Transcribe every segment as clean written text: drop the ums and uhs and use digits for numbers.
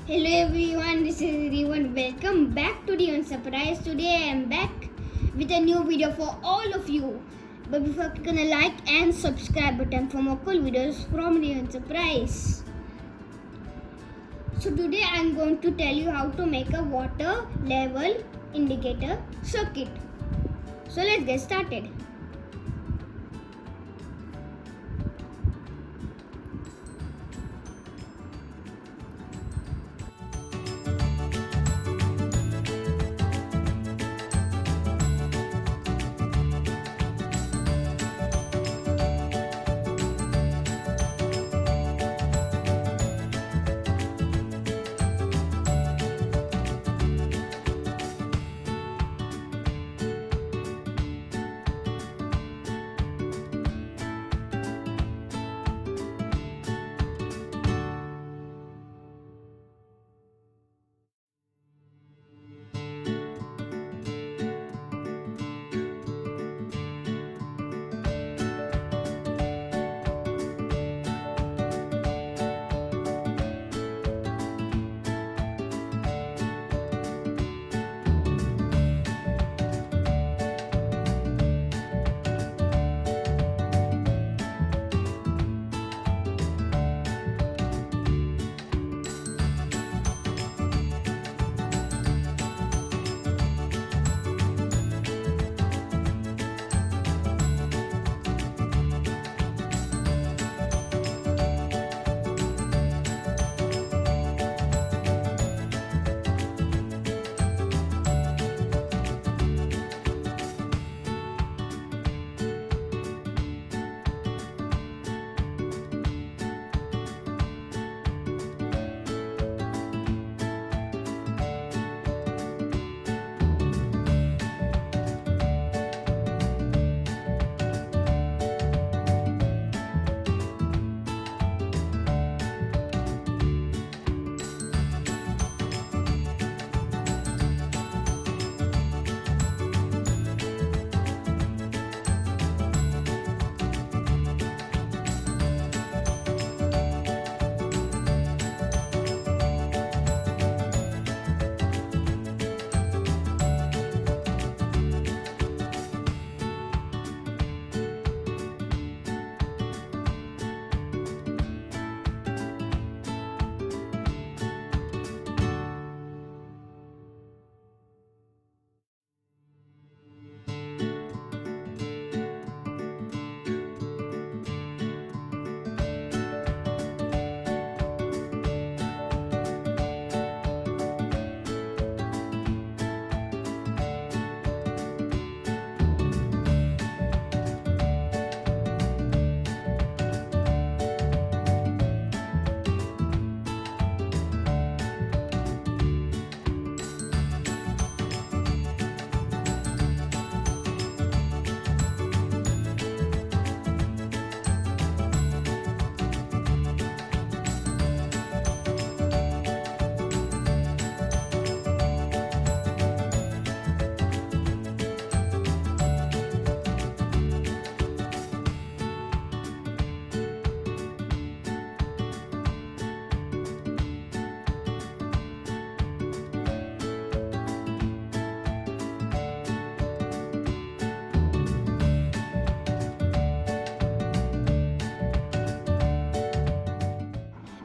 Hello everyone, this is Rivan. Welcome back to Rivan Surprise. Today I am back with a new video for all of you. But before click on the like and subscribe button for more cool videos from Rivan Surprise. So today I am going to tell you how to make a water level indicator circuit. So let's get started.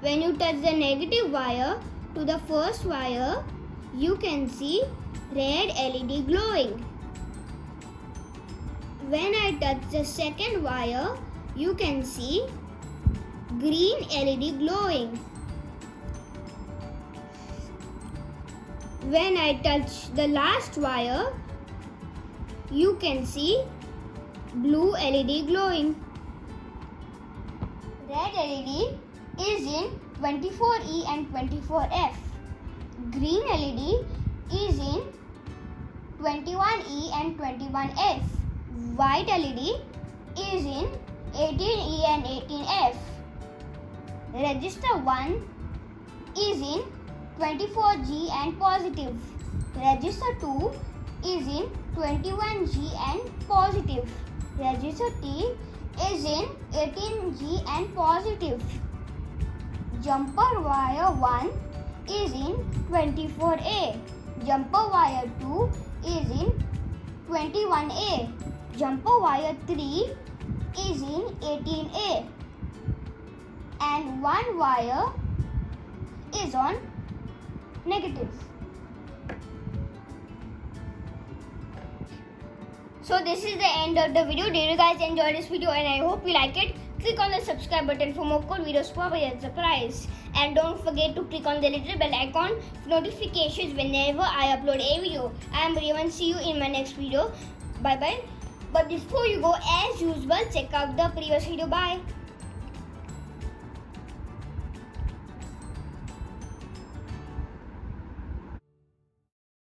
When you touch the negative wire to the first wire, you can see red LED glowing. When I touch the second wire, you can see green LED glowing. When I touch the last wire, you can see blue LED glowing. Red LED is in 24E and 24F. Green LED is in 21E and 21F. White LED is in 18E and 18F. Register 1 is in 24G and positive. Register 2 is in 21G and positive. Register 3 is in 18G and positive. Jumper wire 1 is in 24A. Jumper wire 2 is in 21A. Jumper wire 3 is in 18A. And one wire is on negative. So this is the end of the video. Did you guys enjoy this video? And I hope you like it. Click on the subscribe button for more cool videos for your surprise. And don't forget to click on the little bell icon for notifications whenever I upload a video. I am Rivan. See you in my next video. Bye bye. But before you go, as usual, check out the previous video. Bye.